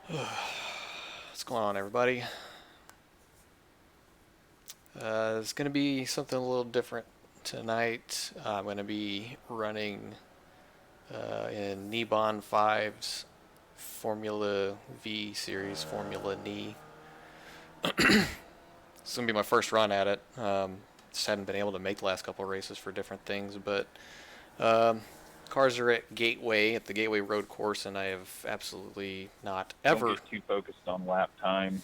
What's going on, everybody? It's going to be something a little different tonight. I'm going to be running in Nibon 5's Formula V series, Formula Ni. It's going to be my first run at it. Just haven't been able to make the last couple of races for different things, but cars are at the Gateway Road course, and I have absolutely not ever. Don't get too focused on lap time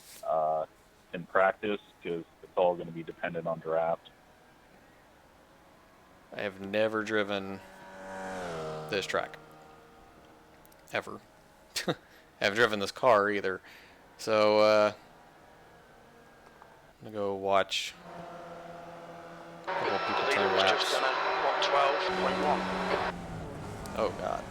in practice, because it's all going to be dependent on draft. I have never driven this track. Ever. I haven't driven this car either. So, I'm going to go watch a couple of people turn laps. Oh, God.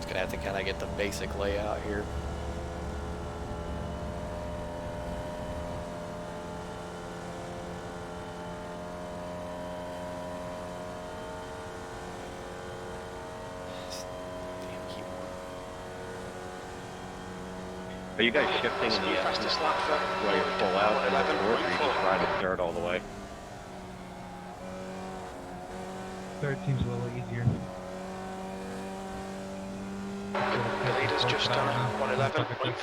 Gonna have to kind of get the basic layout here. Damn keyboard. Are you guys shifting the fastest lap while you're full out and the fourth, or you just ride it third all the way? Third seems a little easier. The leader's just done 111.4.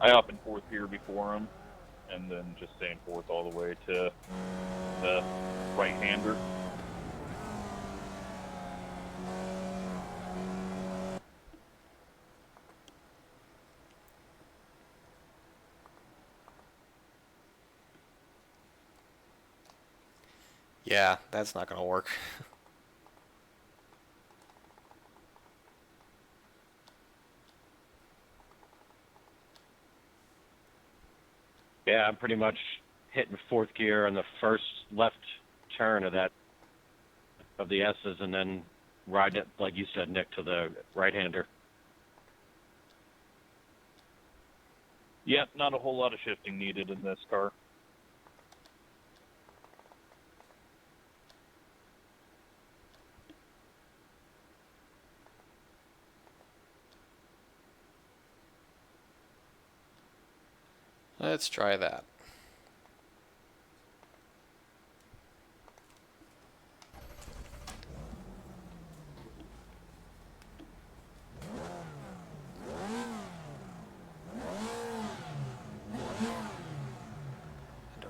I hop in fourth gear before him, and then just stay in fourth all the way to the right-hander. Yeah, that's not gonna work. Yeah, I'm pretty much hitting fourth gear on the first left turn of the S's, and then ride it, like you said, Nick, to the right-hander. Yep, not a whole lot of shifting needed in this car. Let's try that.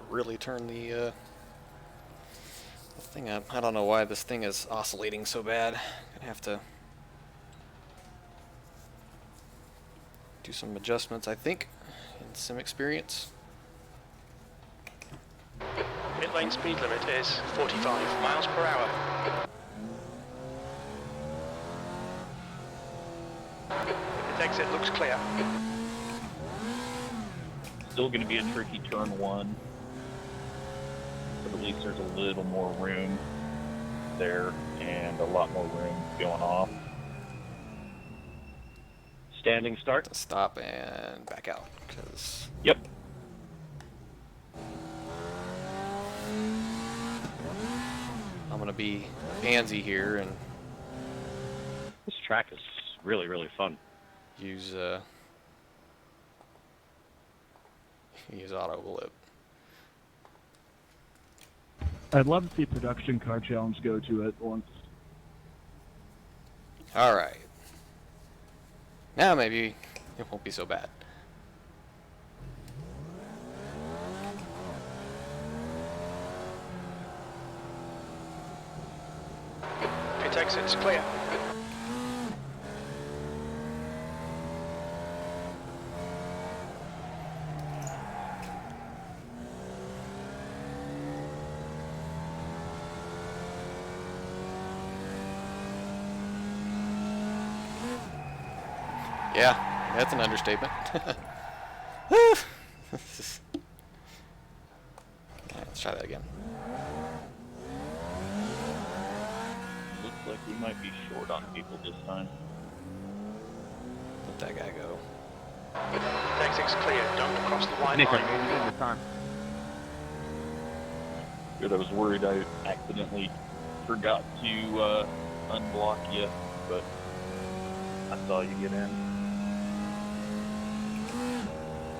Really turn the thing up. I don't know why this thing is oscillating so bad. Gonna have to do some adjustments, I think, in sim experience. Pit lane speed limit is 45 miles per hour. Pit exit looks clear. Still going to be a tricky turn one, but at least there's a little more room there and a lot more room going off. Standing start. Stop and back out, because Yep. I'm gonna be pansy here and This track is really, really fun. use auto blip. I'd love to see Production Car Challenge go to it once. All right. Now maybe it won't be so bad. Pit exit's clear. Yeah, that's an understatement. Woo! Let's try that again. Looks like we might be short on people this time. Let that guy go. Exit's clear. Don't cross the white Nick, I line. made it this time. Good, I was worried I accidentally forgot to unblock you, but I saw you get in.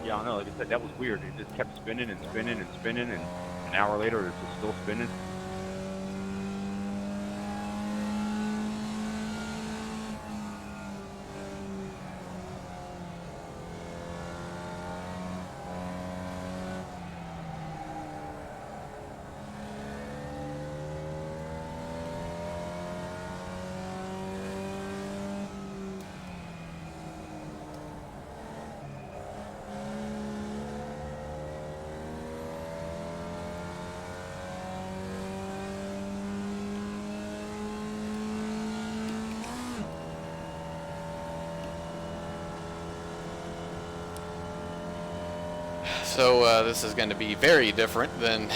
Yeah, I know. Like I said, that was weird. It just kept spinning and spinning and spinning, and an hour later, it's just still spinning. So this is going to be very different than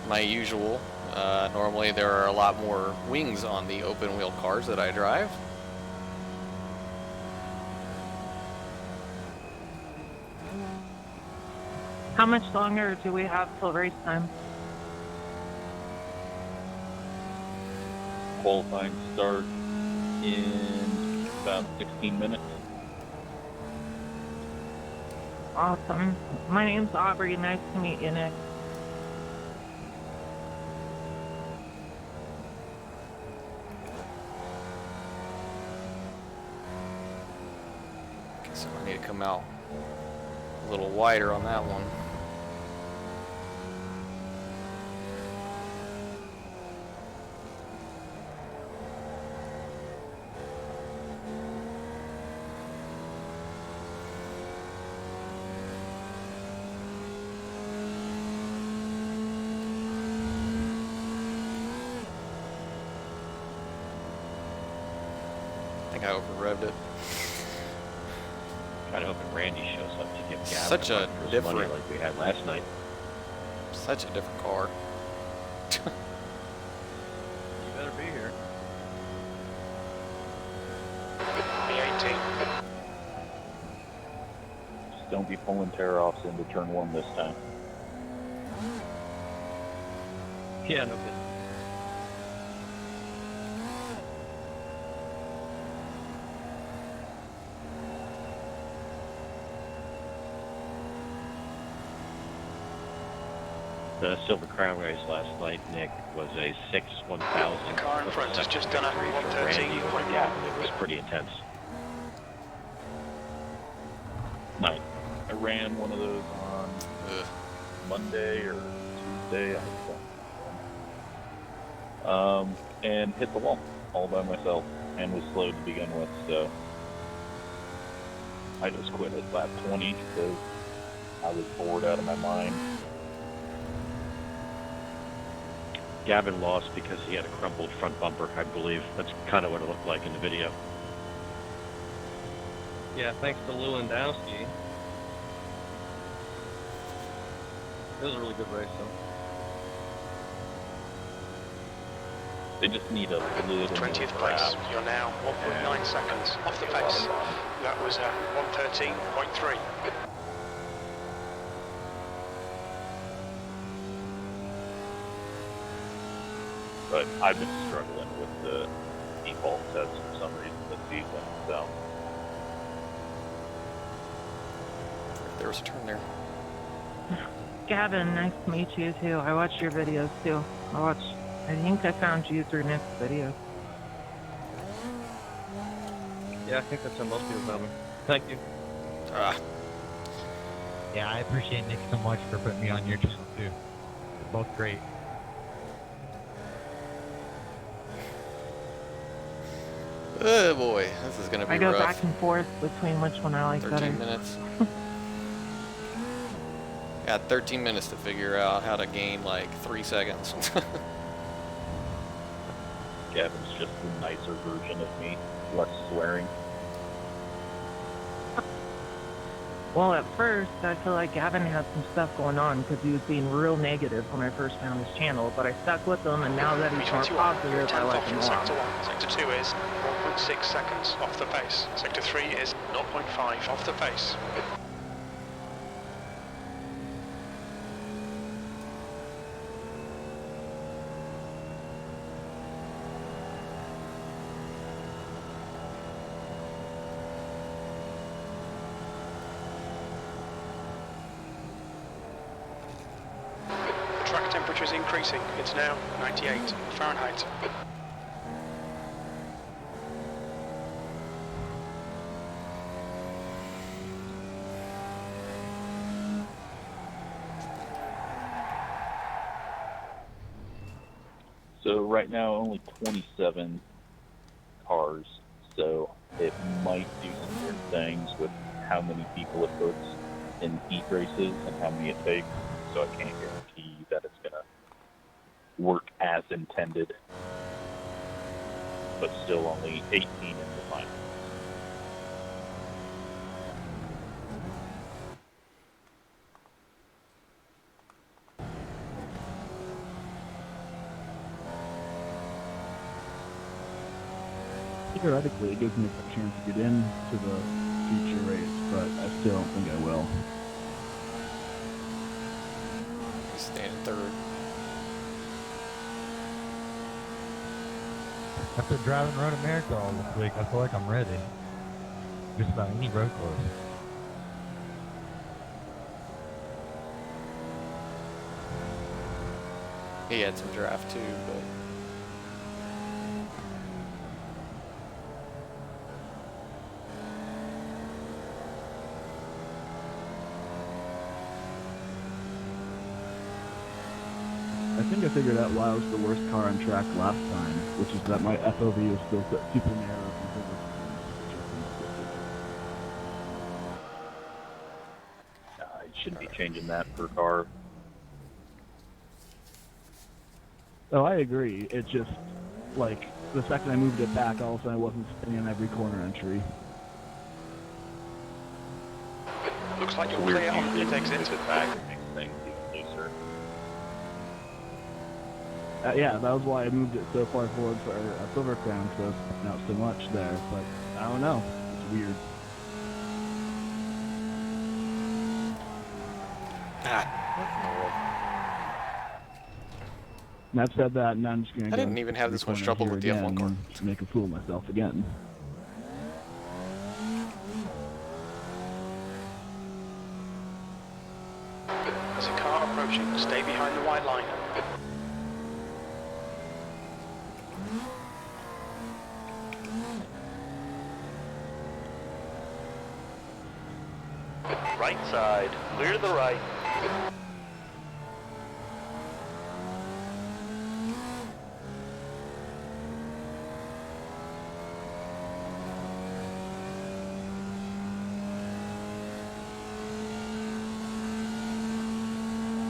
my usual. Normally there are a lot more wings on the open wheel cars that I drive. How much longer do we have till race time? Qualifying start in about 16 minutes. Awesome. My name's Aubrey. Nice to meet you, Nick. Okay, so I need to come out a little wider on that one. I think I over-revved it. Kind of hoping Randy shows up to give Gavin Such a run for his different- money like we had last night. Such a different car. You better be here. B18. Just don't be pulling tear-offs into turn 1 this time. Yeah, no good. The Silver Crown race last night, Nick, was a 6/1000. The car in front has just done a 113.1. Yeah, it was pretty intense. Night. I ran one of those on Ugh. Monday or Tuesday, I think. And hit the wall all by myself and was slow to begin with, so I just quit at lap 20 because I was bored out of my mind. Gavin lost because he had a crumpled front bumper, I believe. That's kind of what it looked like in the video. Yeah, thanks to Lewandowski. It was a really good race, though. They just need a little 20th more place. grab. You're now 1.9 seconds off the pace. That was 113.3. But I've been struggling with the default sets for some reason this season, so There was a turn there. Gavin, nice to meet you too. I watch your videos too. I think I found you through Nick's video. Yeah, I think that's how most people found me. Thank you. Ah, Yeah, I appreciate Nick so much for putting me on your channel too. You're both great. oh boy, this is gonna be I go rough. back and forth between which one I like 13 better. minutes. Got 13 minutes to figure out how to gain like 3 seconds. Gavin's just the nicer version of me, less swearing. Well, at first, I feel like Gavin had some stuff going on because he was being real negative when I first found his channel, but I stuck with him, and now that he's more you're positive, I 10th like off him in a lot. Sector 1. Sector 2 is 1.6 seconds off the pace. Sector 3 is 0.5 off the pace. The track temperature is increasing. It's now 98 Fahrenheit. So right now only 27 cars, so it might do some weird things with how many people it puts in heat races and how many it takes, so I can't guarantee that it's gonna work as intended, but still only 18 in the final. Theoretically, it gives me a chance to get into the future race, but I still don't think I will. He's staying in third. After driving Road America all this week, I feel like I'm ready. Just about any road course. He had some draft too, but I think I figured out why I was the worst car on track last time, which is that my FOV was still set super narrow compared I shouldn't be changing that per car. Oh, I agree. It just, like, the second I moved it back, all of a sudden I wasn't spinning on every corner entry. Looks like you're Weird clear on the using pit exit. it back makes things even looser. Yeah, that was why I moved it so far forward for a Silver Crown, so it's sticking out so much there, but I don't know. It's weird. what in the world? And I've said that, and I'm just going to I didn't even have this much trouble with the F1 car. To make a fool of myself again. There's a car approaching. Stay behind the white line. Right side, clear to the right.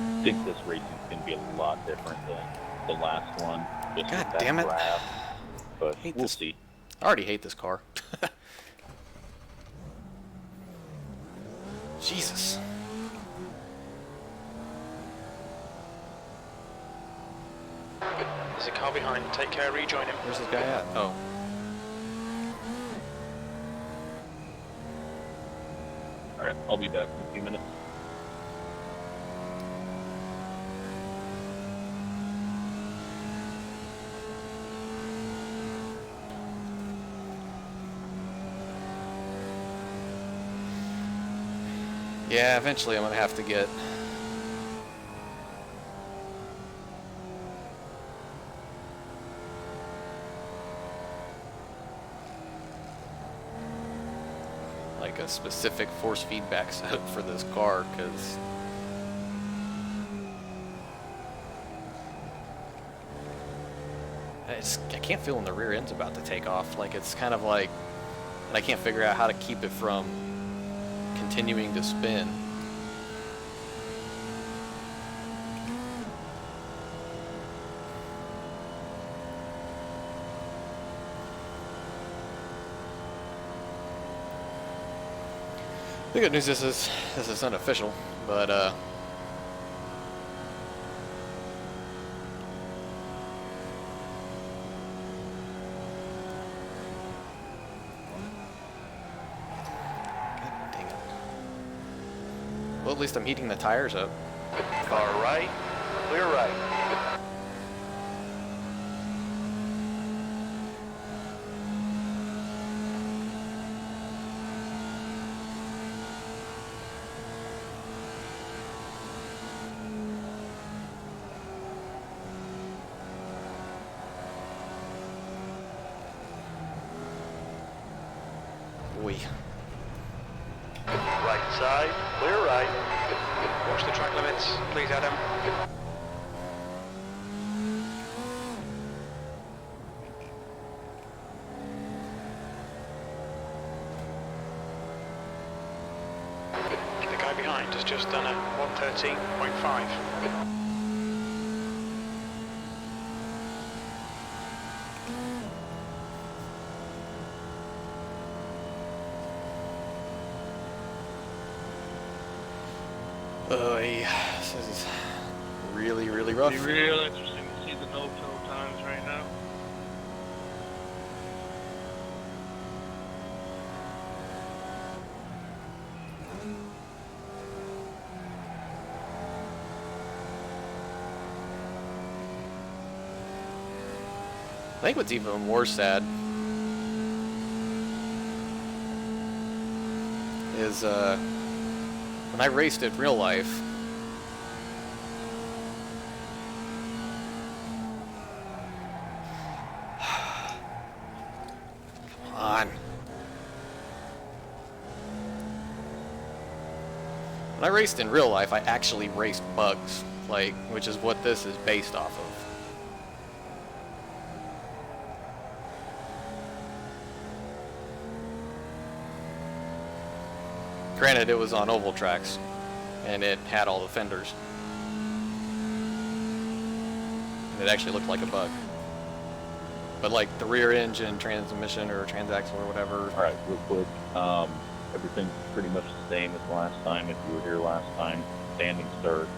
I think this racing's going to be a lot different than the last one. Just God with that damn it. graph, but Hate we'll this. see. I already hate this car. Jesus. There's a car behind. Take care, rejoin him. Where's this guy at? Oh. Alright, I'll be back in a few minutes. Yeah, eventually I'm gonna have to get like a specific force feedback setup for this car, because I can't feel when the rear end's about to take off. Like, it's kind of like, and I can't figure out how to keep it from continuing to spin. The good news is this is unofficial, but God dang it. Well, at least I'm heating the tires up. Far right, clear right. Oi. Right side, clear right. Watch the track limits, please, Adam. The guy behind has just done a 113.5. This is really, really rough. It'd be real interesting to see the no-kill times right now. I think what's even more sad is when I raced in real life, come on. When I raced in real life, I actually raced bugs, like, which is what this is based off of. Granted, it was on oval tracks, and it had all the fenders. And it actually looked like a bug. But like the rear engine, transmission, or transaxle, or whatever. All right, real quick. Everything's pretty much the same as last time. If you were here last time, standing starts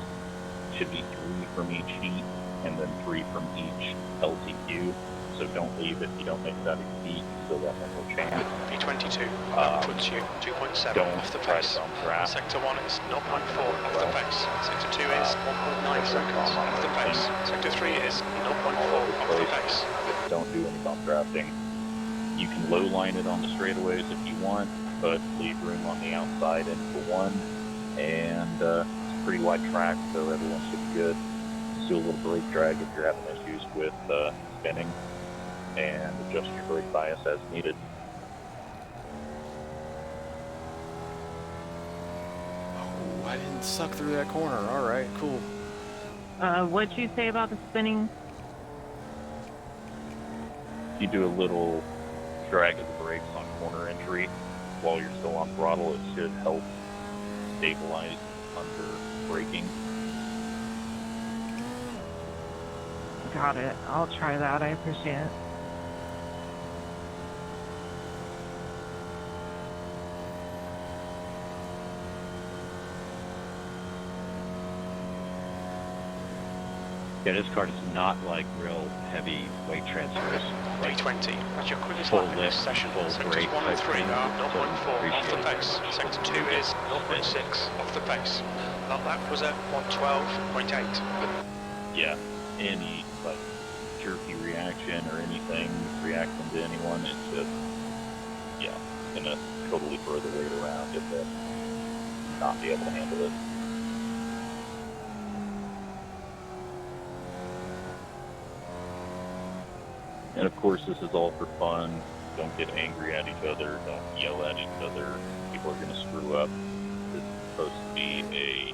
should be 3 from each heat, and then 3 from each LTQ. So don't leave if you don't make that a heat. You still got one more chance. P22, that puts you 2.7 off the pace. Sector 1 is 0.4 off the pace. Sector 2 is 1.9 seconds off the pace. Sector 3 is 0.4 off the pace. Don't do any bump drafting. You can low line it on the straightaways if you want, but leave room on the outside and for one. And it's a pretty wide track, so everyone should be good. Just do a little brake drag if you're having issues with spinning, and adjust your brake bias as needed. Oh, I didn't suck through that corner. Alright, cool. What'd you say about the spinning? If you do a little drag of the brakes on corner entry while you're still on throttle, it should help stabilize under braking. Got it. I'll try that. I appreciate it. Yeah, this car does not like real heavy weight transfers. Like P20, that's your quickest full lap in this lift, session. full Sectors brake 1 and type 3 thing, are so 0.4 off the appreciate pace. Sector 2 is 0.6 off the pace. That lap was at 112.8. Yeah, any like jerky reaction or anything reacting to anyone, it's just, yeah, gonna totally throw the weight around and then not be able to handle it. And of course, this is all for fun. Don't get angry at each other. Don't yell at each other. People are going to screw up. This is supposed to be a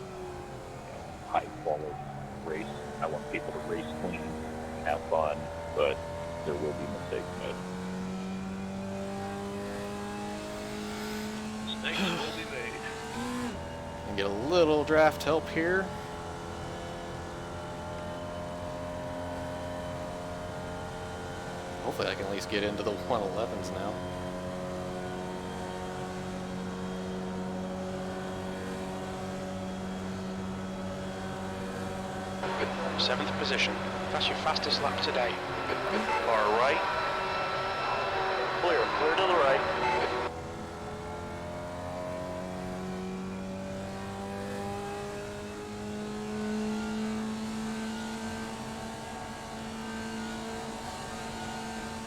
high-quality race. I want people to race clean, have fun, but there will be mistakes made. Mistakes will be made. And get a little draft help here. Hopefully I can at least get into the 111s now. 7th position. That's your fastest lap today. Far right. Clear to the right.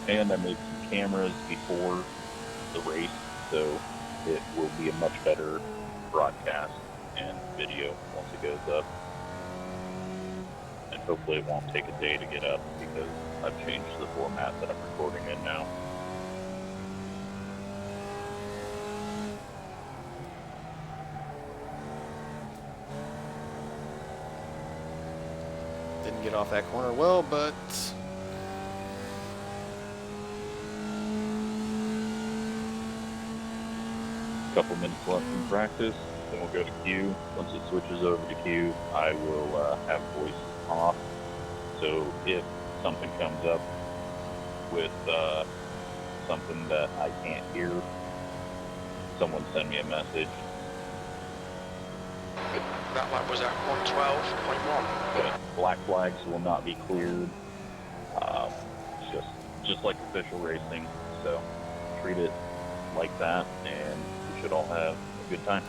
And I made some cameras before the race, so it will be a much better broadcast and video once it goes up. And hopefully it won't take a day to get up because I've changed the format that I'm recording in now. Didn't get off that corner well, but Couple minutes left in practice, then we'll go to Q. Once it switches over to Q, I will have voice off. So if something comes up with something that I can't hear, someone send me a message. That lap was at 112.1. But black flags will not be cleared. Just like official racing. So treat it like that, and we should all have a good time.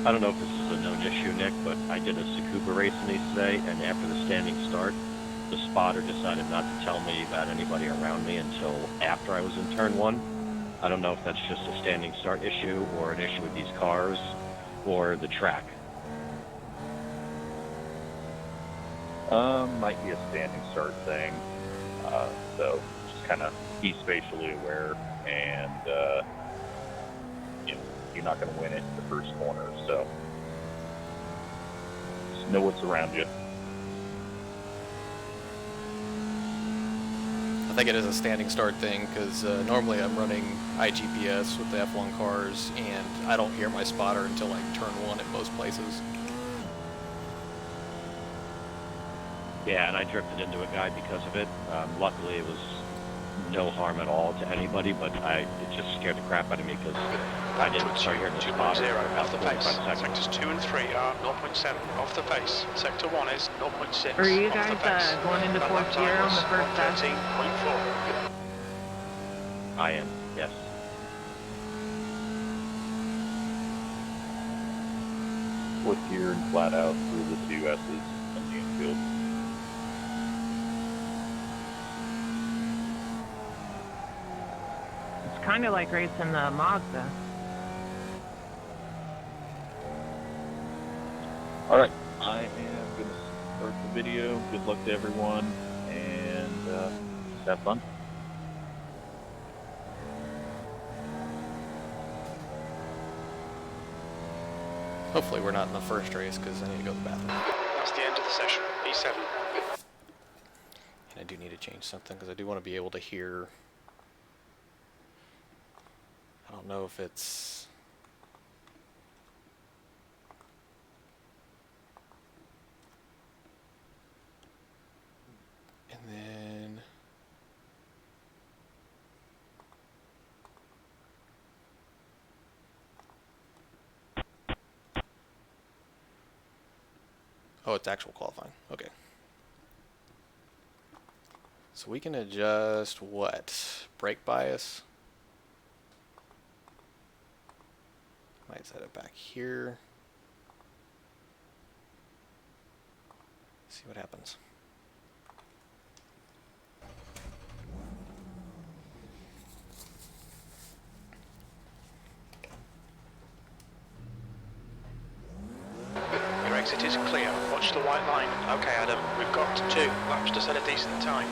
I don't know if this is a known issue, Nick, but I did a Tsukuba race in these today, and after the standing start, the spotter decided not to tell me about anybody around me until after I was in turn 1. I don't know if that's just a standing start issue or an issue with these cars or the track. Might be a standing start thing. So just kind of be spatially aware, and you're not going to win it in the first corner. So just know what's around you. I think it is a standing start thing because normally I'm running iGPS with the F1 cars, and I don't hear my spotter until like turn 1 at most places. Yeah, and I drifted into a guy because of it. Luckily, it was no harm at all to anybody, but it just scared the crap out of me because I didn't start hearing the spotter for 2.0 about off the 45 pace. seconds. Sectors 2 and 3 are 0.7 off the pace. Sector 1 is 0.6 Are you off guys the pace. going into That fourth lap time gear on was the first test? 113.4. I am, yes. Fourth gear and flat out through the two S's on the infield. It's kind of like racing the Mazda. All right, I am going to start the video. Good luck to everyone, and just have fun. Hopefully we're not in the first race because I need to go to the bathroom. That's the end of the session. E7. And I do need to change something because I do want to be able to hear. I don't know if it's. And then. Oh, it's actual qualifying. Okay. So we can adjust what? Brake bias? Might set it back here. See what happens. Your exit is clear. Watch the white line. Okay, Adam, we've got 2 laps to set a decent time.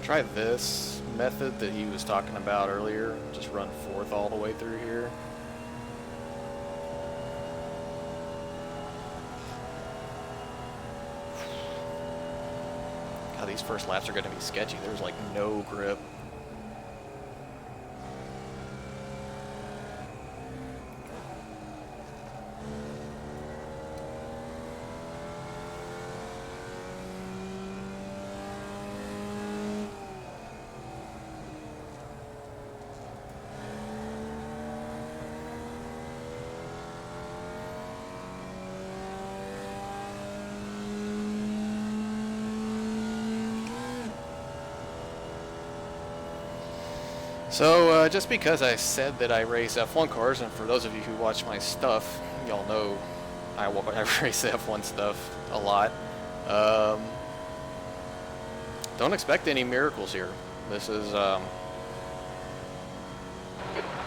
try this method that he was talking about earlier. Just run fourth all the way through here. God, these first laps are going to be sketchy. There's like no grip. So, just because I said that I race F1 cars, and for those of you who watch my stuff, y'all know I race F1 stuff a lot. Don't expect any miracles here. This is,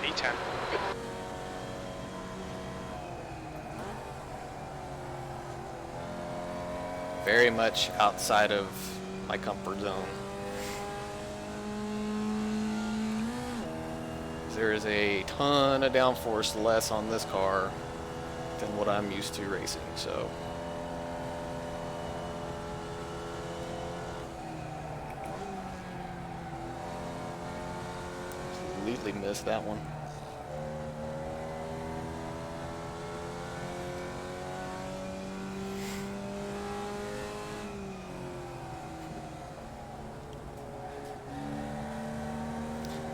P10. very much outside of my comfort zone. There is a ton of downforce less on this car than what I'm used to racing, so. Completely missed that one.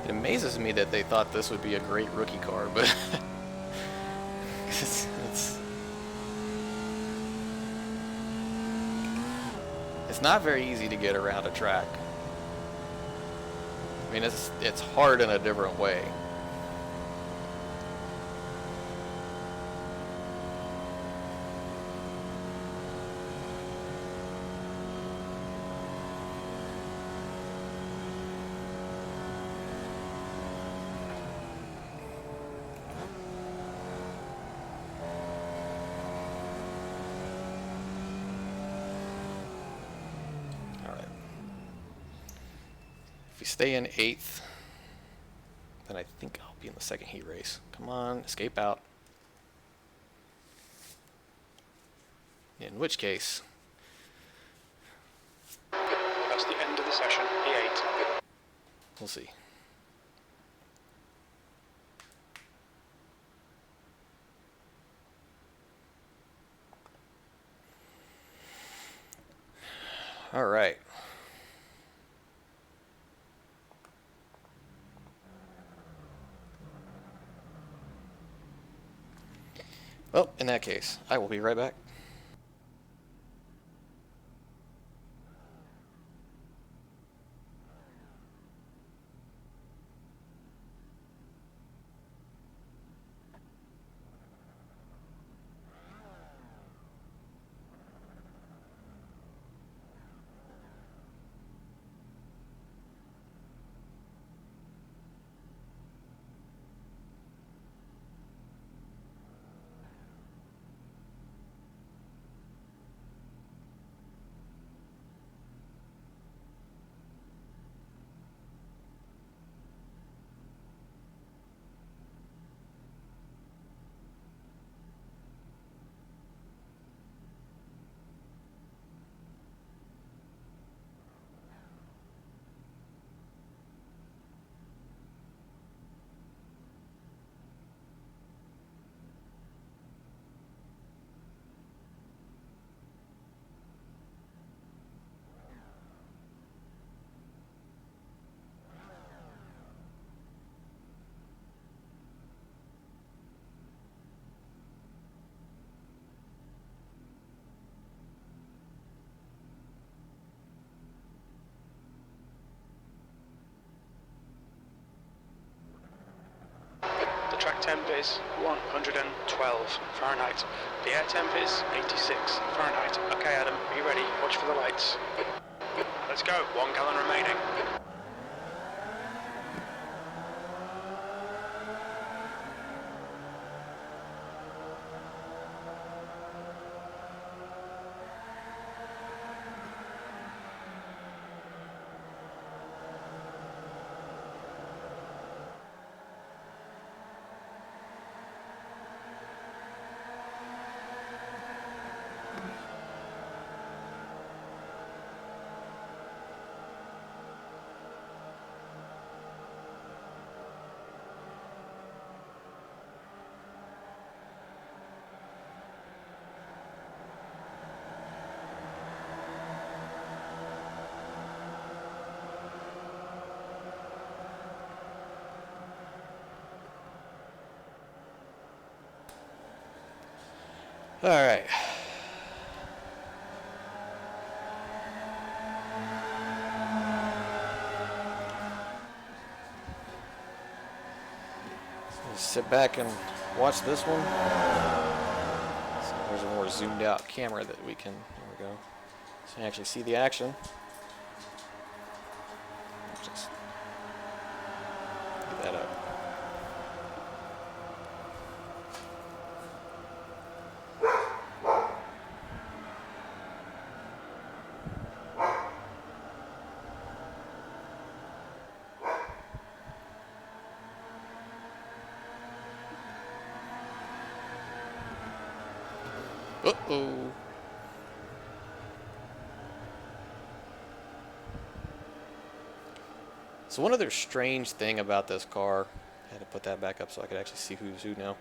It amazes me that they thought this would be a great rookie car, but it's not very easy to get around a track. I mean, it's hard in a different way. If we stay in 8th, then I think I'll be in the second heat race. Come on, escape out. In which case, That's the end of the session, P8. we'll see. All right. Well, in that case, I will be right back. The track temp is 112 Fahrenheit. The air temp is 86 Fahrenheit. Okay, Adam, are you ready? Watch for the lights. Let's go. 1 gallon remaining. All right. Just sit back and watch this one. So there's a more zoomed out camera that we can, there we go. So you can actually see the action. Just get that up. Uh-oh. So one other strange thing about this car, I had to put that back up so I could actually see who's who now,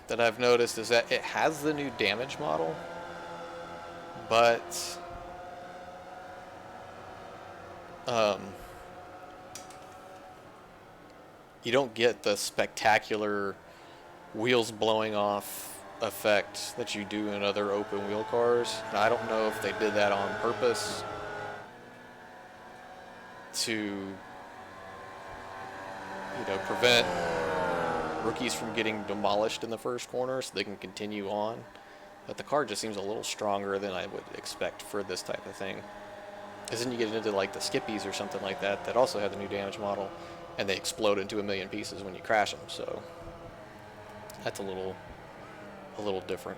that I've noticed is that it has the new damage model, but you don't get the spectacular wheels blowing off effect that you do in other open wheel cars. And I don't know if they did that on purpose to, you know, prevent rookies from getting demolished in the first corner so they can continue on. But the car just seems a little stronger than I would expect for this type of thing. Because then you get into like the Skippies or something like that that also have the new damage model, and they explode into a million pieces when you crash them. So that's a little different.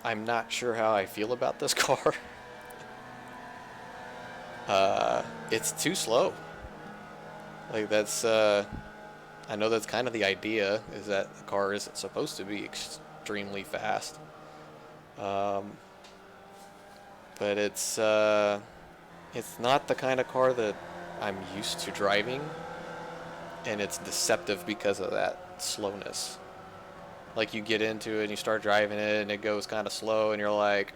I'm not sure how I feel about this car. It's too slow. Like that's I know that's kind of the idea, is that the car isn't supposed to be extremely fast. But it's not the kind of car that I'm used to driving, and it's deceptive because of that slowness. Like you get into it and you start driving it and it goes kind of slow and you're like,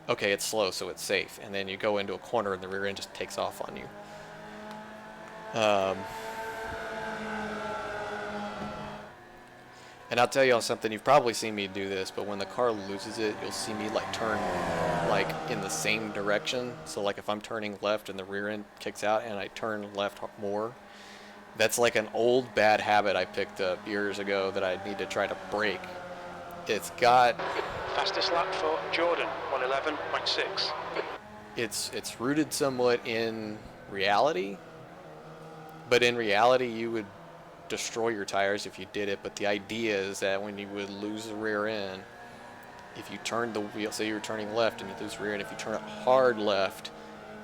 okay, it's slow, so it's safe. And then you go into a corner and the rear end just takes off on you. And I'll tell y'all something, you've probably seen me do this, but when the car loses it, you'll see me like turn like in the same direction. So like if I'm turning left and the rear end kicks out and I turn left more, that's like an old bad habit I picked up years ago that I need to try to break. It's got... Fastest lap for Jordan, 111.6. It's rooted somewhat in reality, but in reality you would destroy your tires if you did it. But the idea is that when you would lose the rear end, if you turn the wheel, say you're turning left and you lose the rear end, if you turn it hard left,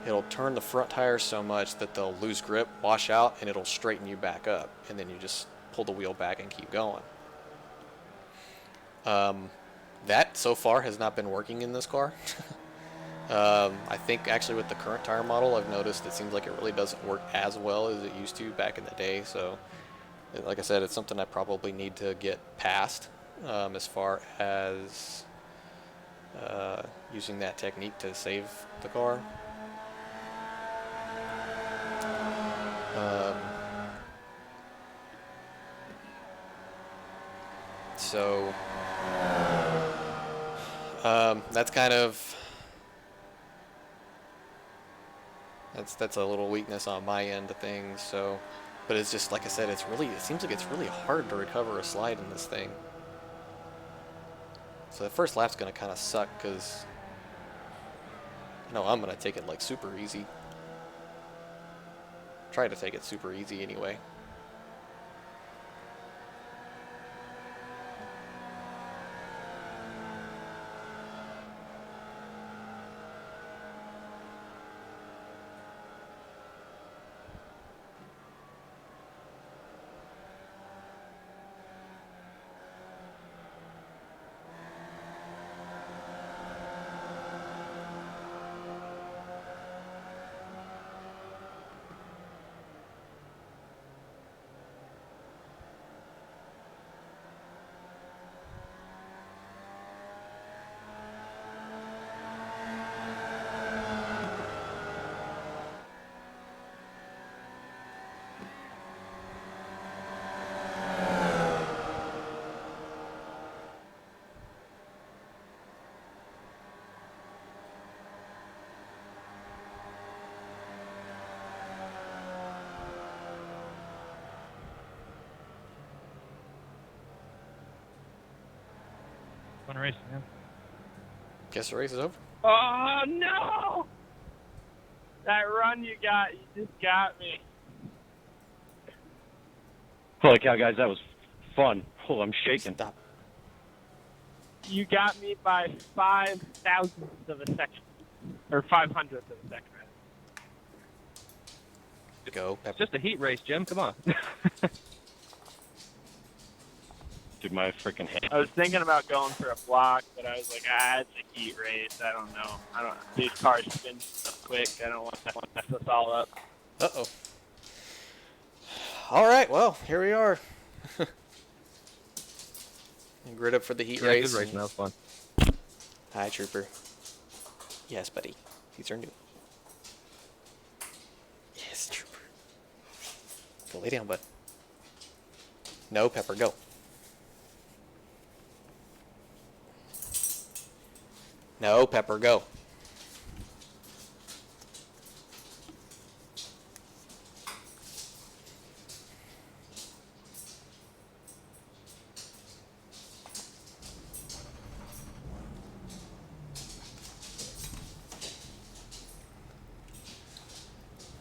it'll turn the front tires so much that they'll lose grip, wash out, and it'll straighten you back up. And then you just pull the wheel back and keep going. That so far has not been working in this car. I think actually with the current tire model, I've noticed it seems like it really doesn't work as well as it used to back in the day. So like I said, it's something I probably need to get past as far as using that technique to save the car. So that's kind of that's a little weakness on my end of things. So, but it's just like I said, it seems like it's really hard to recover a slide in this thing. So the first lap's gonna kind of suck because I'm gonna take it like super easy. Try to take it super easy anyway. fun racing, man. Guess the race is over. Oh no! That run you just got me. Holy cow, guys, that was fun. Oh, I'm shaking. Stop. You got me by 5,000ths of a second, or 500ths of a second. Go, It's Pepper. just a heat race, Jim. Come on. Dude, my freaking hand. I was thinking about going for a block, but I was like, it's a heat race. I don't know. These cars spin so quick. I don't want to mess us all up. Uh-oh. All right, well, here we are. Grid up for the heat race. Good race, man. That was fun. Hi, Trooper. Yes, buddy. These are new. Yes, Trooper. Go lay down, bud. No, Pepper, go. No, Pepper, go.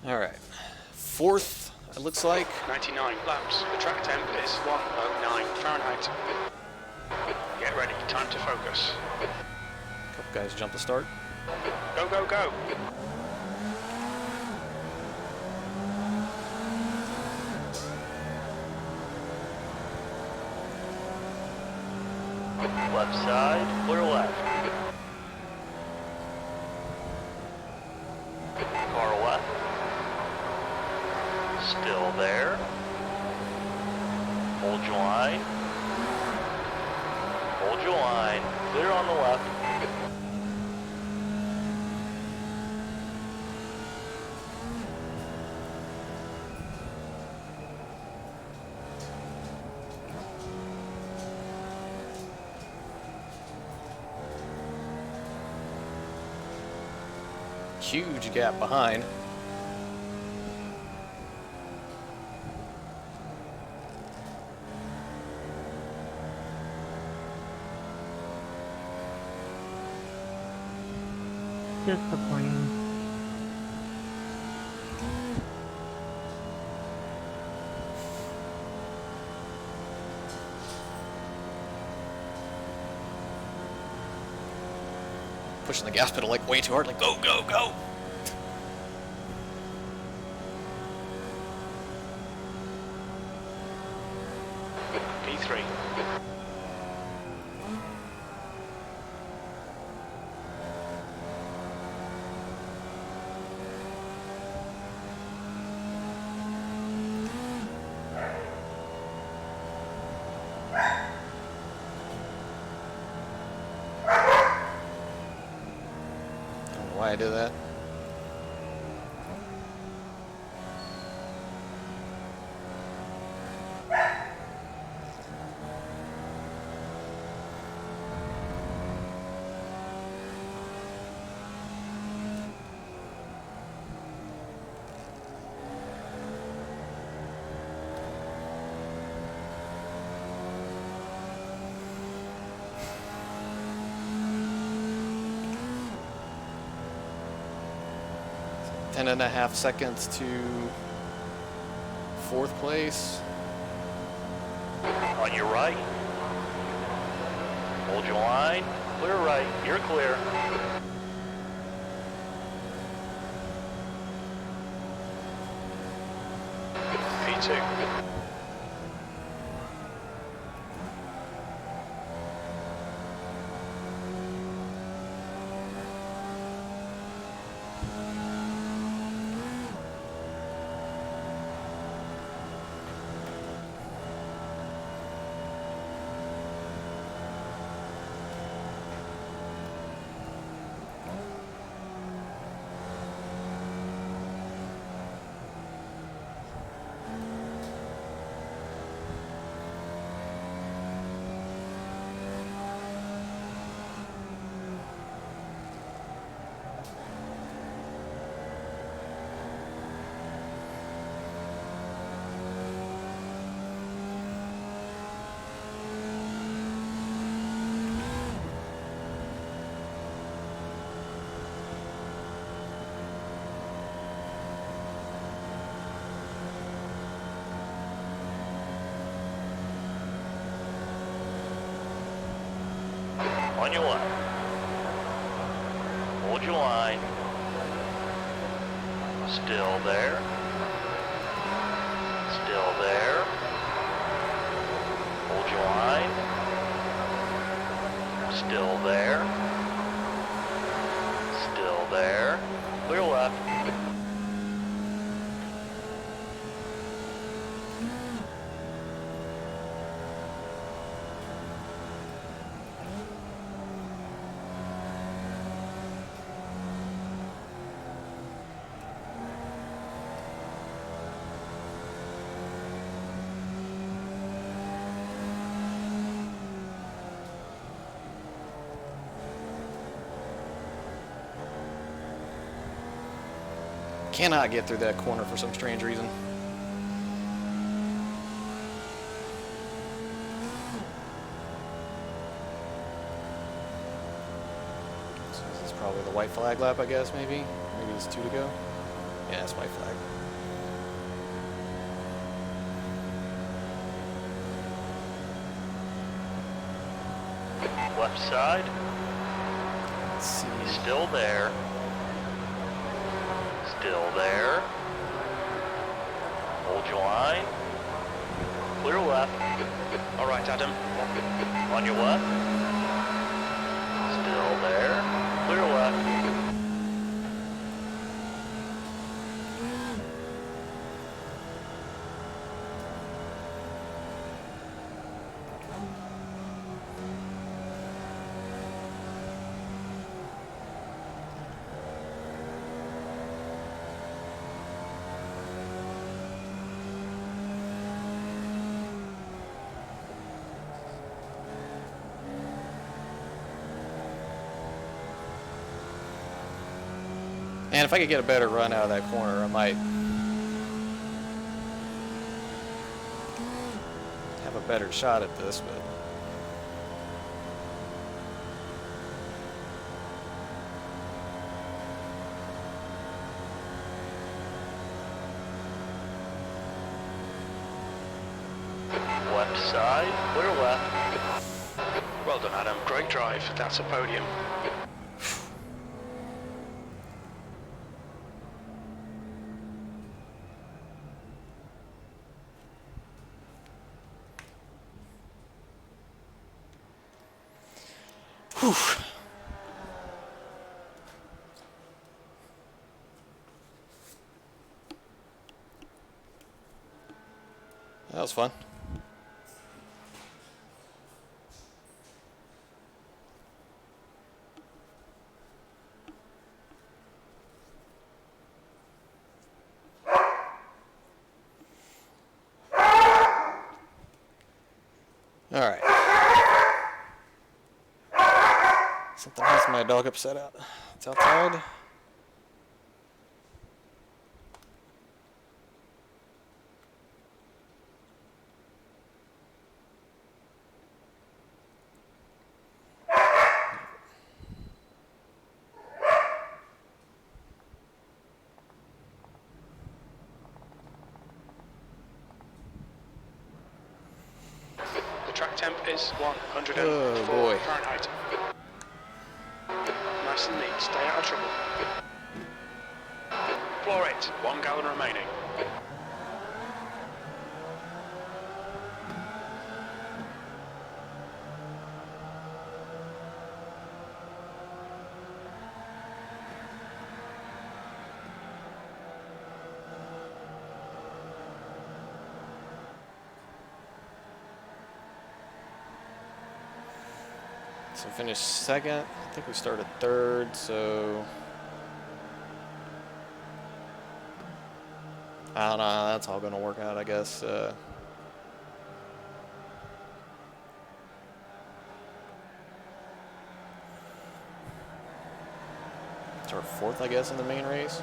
All right. Fourth, it looks like. 99 laps. The track temp is 109 Fahrenheit. Get ready. Time to focus. A couple guys jump the start. Go, go, go. Left side, clear left. Car left. Still there. Hold your line. Hold your line. Clear on the left. Huge gap behind. Disappointing. Pushing the gas pedal like way too hard, like go, go, go. P3. I don't know why I did that. Ten and a half seconds to fourth place. On your right. Hold your line. Clear right. You're clear. P2. On your left. Hold your line. Still there. Still there. Hold your line. Still there. Still there. Clear left. Cannot get through that corner for some strange reason. So this is probably the white flag lap, I guess, maybe? Maybe there's 2 to go? Yeah, it's white flag. Left side. Let's see. Still there. Still there. Hold your line. Clear left. All right, Adam. On your left. Still there. Clear left. And if I could get a better run out of that corner, I might have a better shot at this, but Left side. Clear left. Well done, Adam. Great drive. That's a podium. whew. That was fun. All right. Something has my dog upset out. It's outside. The track temp is 104 Oh, boy. Fahrenheit. Nice and neat. Stay out of trouble. Floor 8. 1 gallon remaining. So finished second. I think we started third, so I don't know how that's all gonna work out, I guess. It's our fourth, I guess, in the main race.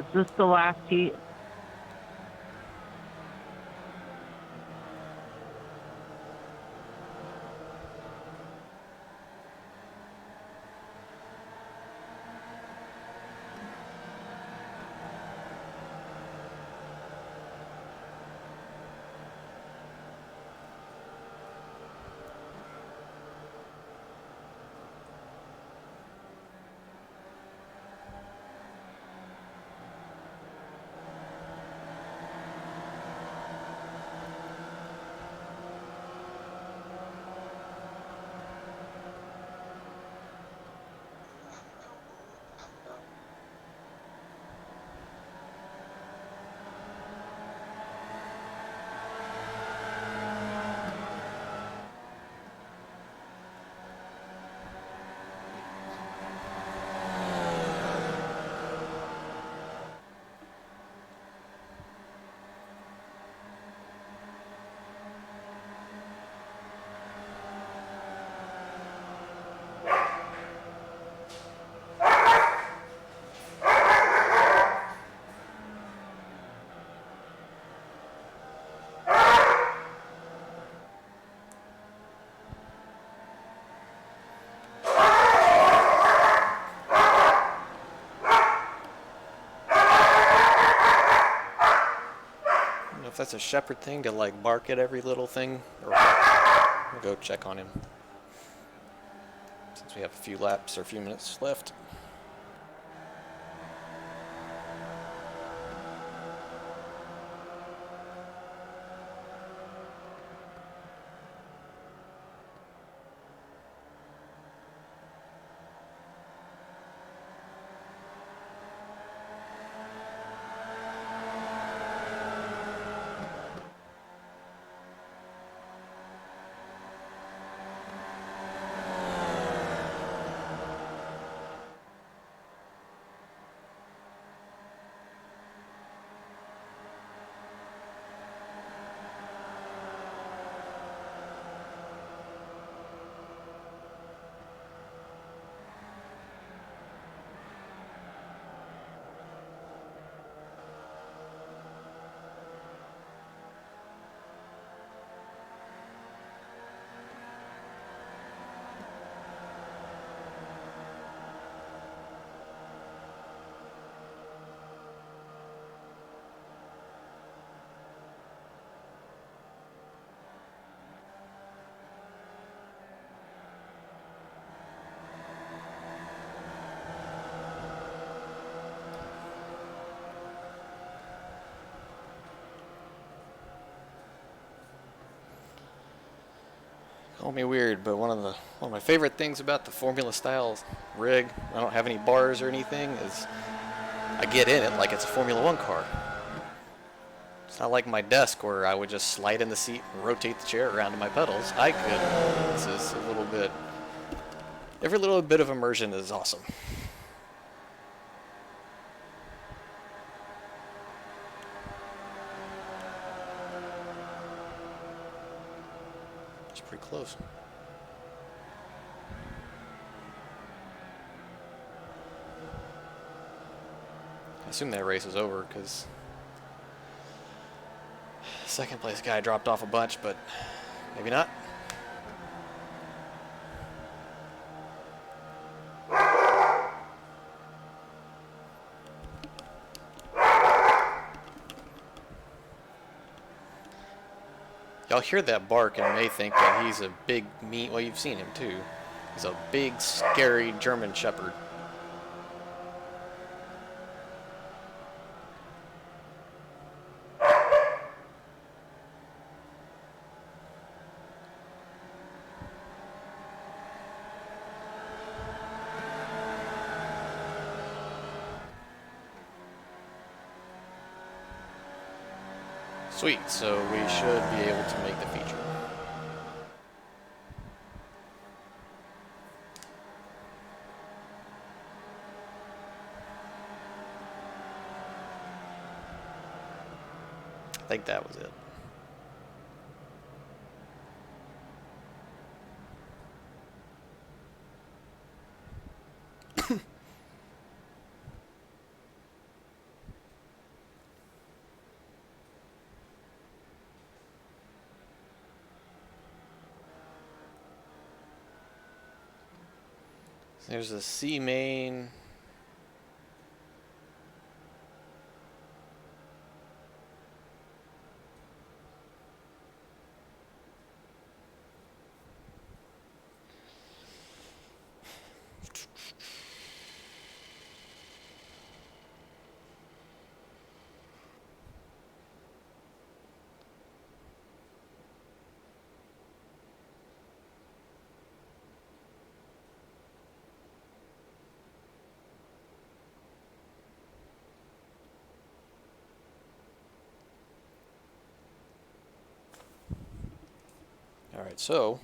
Is this the last heat? I don't know if that's a shepherd thing to like bark at every little thing, or we'll go check on him since we have a few laps or a few minutes left. Call me weird, but one of my favorite things about the Formula style rig, I don't have any bars or anything, is I get in it like it's a Formula One car. It's not like my desk where I would just slide in the seat and rotate the chair around to my pedals. I could. This is a little bit. Every little bit of immersion is awesome. It's pretty close. I assume that race is over because second place guy dropped off a bunch, but maybe not. Y'all hear that bark and may think that he's a big, mean. Well, you've seen him too. He's a big, scary German Shepherd. Sweet, so we should be able to make the feature. I think that was it. There's a C main. All right, so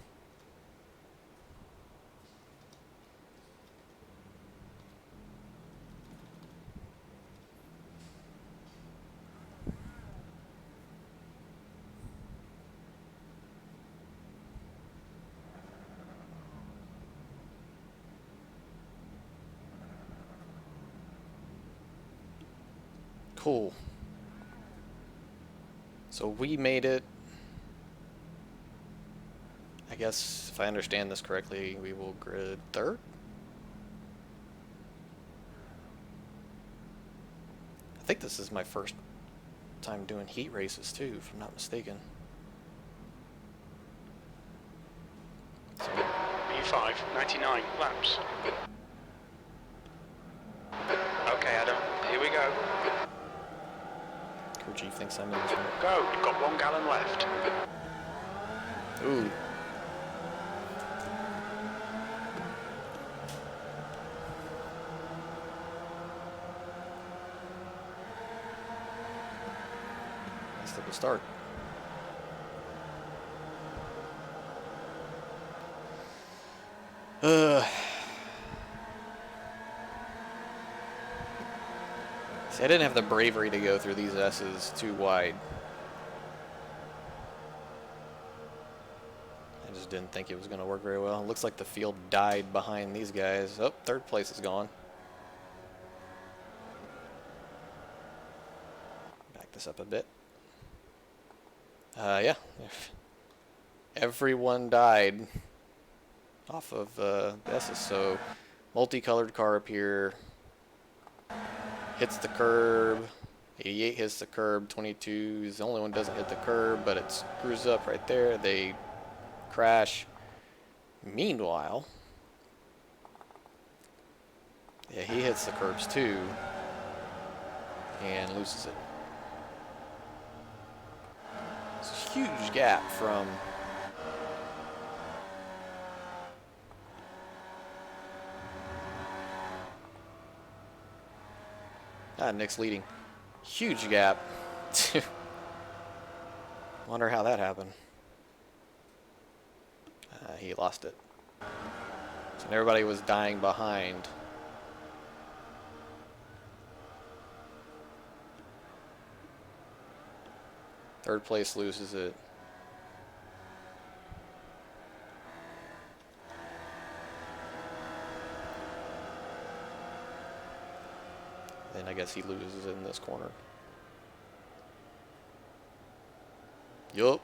cool. So we made it. I guess if I understand this correctly, we will grid third. I think this is my first time doing heat races too, if I'm not mistaken. So, B5, 99 laps. Okay, Adam, here we go. crew chief thinks I'm in this one. Go, you've got 1 gallon left. Ooh. Nice little start. See, I didn't have the bravery to go through these S's too wide. I just didn't think it was going to work very well. It looks like the field died behind these guys. Oh, third place is gone. Back this up a bit. Yeah. Everyone died off of the S's. So, multicolored car up here. Hits the curb. 88 hits the curb. 22 is the only one that doesn't hit the curb, but it screws up right there. They crash. Meanwhile, yeah, he hits the curbs too and loses it. It's a huge gap from Nick's leading. Huge gap. Wonder how that happened. He lost it. So everybody was dying behind. Third place loses it. Then I guess he loses it in this corner. Yup.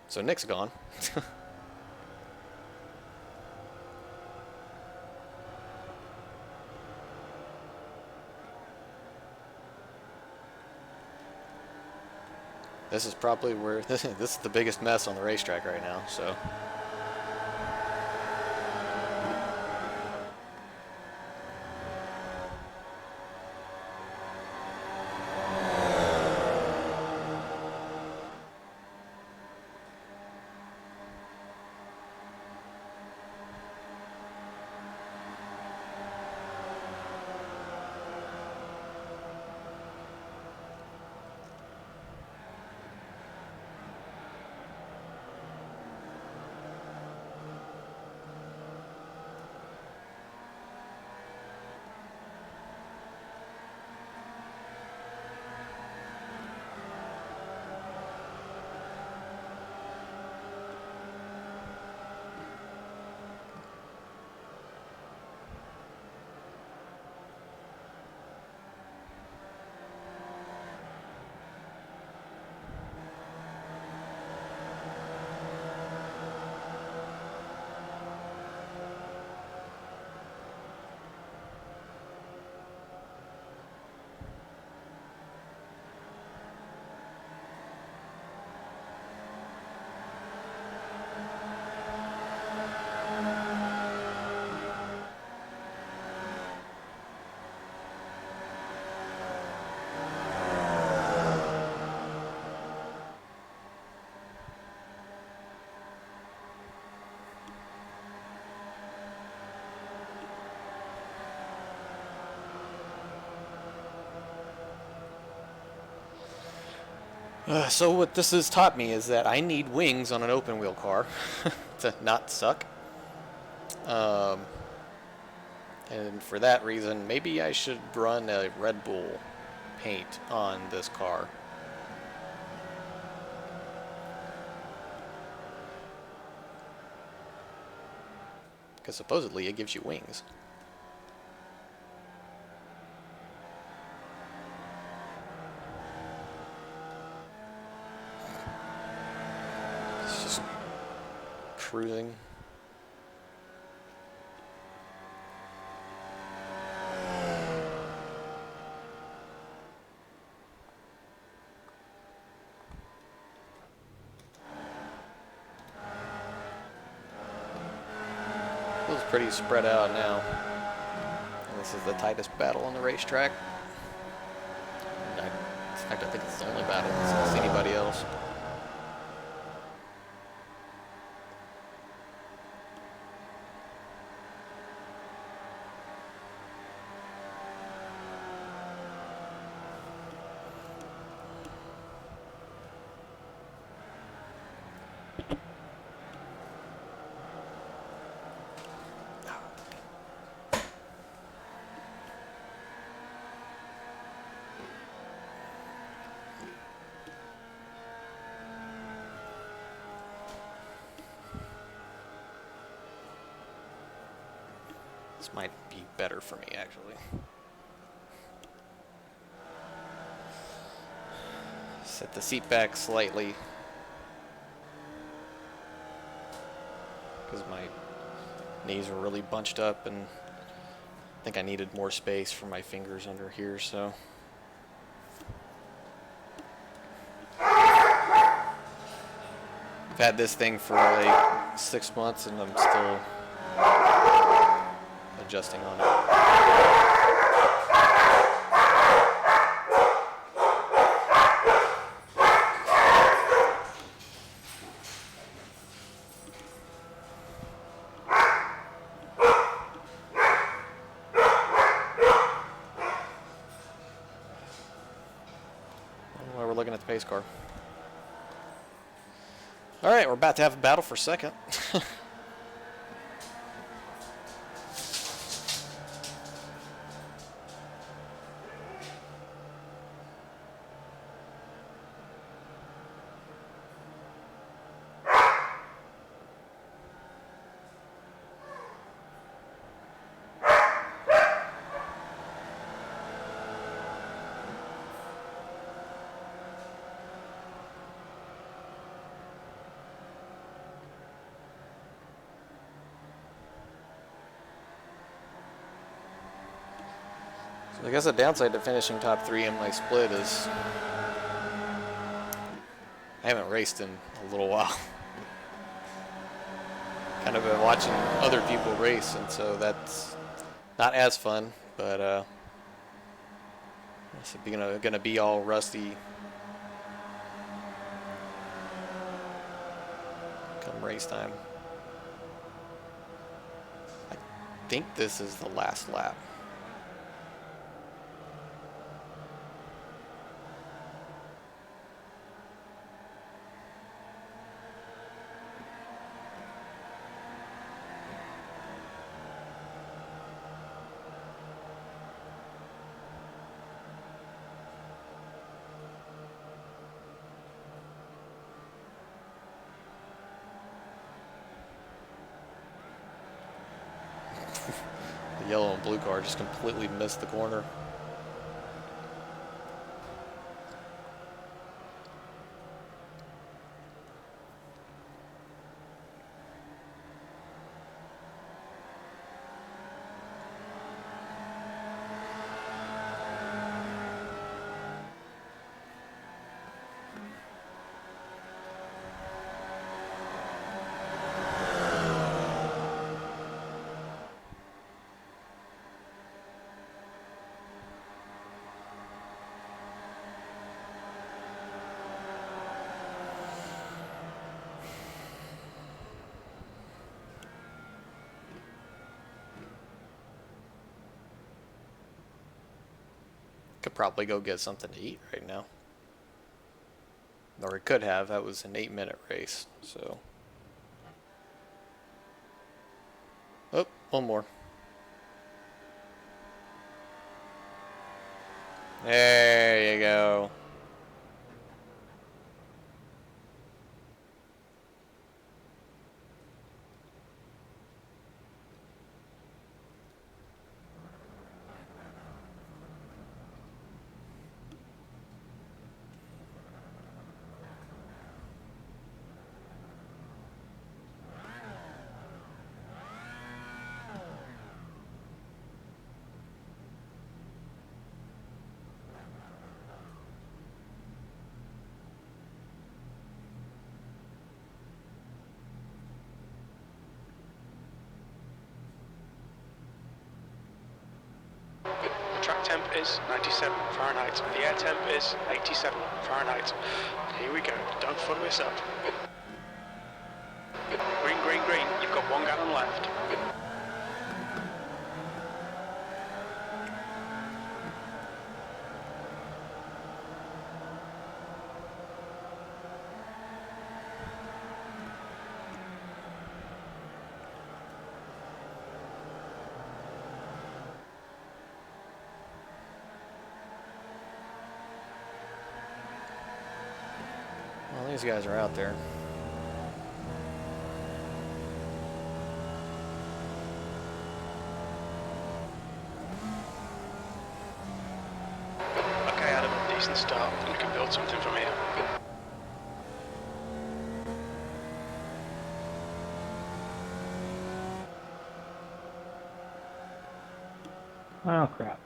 So Nick's gone. This is probably where this is the biggest mess on the racetrack right now, so. So what this has taught me is that I need wings on an open wheel car to not suck. Um, and for that reason, maybe I should run a Red Bull paint on this car. Because supposedly it gives you wings. It's just cruising. Feels pretty spread out now. And this is the tightest battle on the racetrack. In fact, I think it's the only battle since anybody else. This might be better for me, actually. Set the seat back slightly, because my knees were really bunched up and I think I needed more space for my fingers under here, so. I've had this thing for like 6 months and I'm still adjusting on it. While we're looking at the pace car. Alright, we're about to have a battle for second. I guess the downside to finishing top 3 in my split is I haven't raced in a little while. Kind of been watching other people race, and so that's not as fun, but it's gonna be all rusty come race time. I think this is the last lap. The yellow and blue car just completely missed the corner. Could probably go get something to eat right now. Or it could have. That was an 8-minute race, so. Oh, one more. There you go. Track temp is 97 Fahrenheit. The air temp is 87 Fahrenheit. Here we go. Don't fuck this up. Green, green, green. You've got 1 gallon left. Well, these guys are out there. Okay, Adam, decent start. We can build something from here. Oh, crap.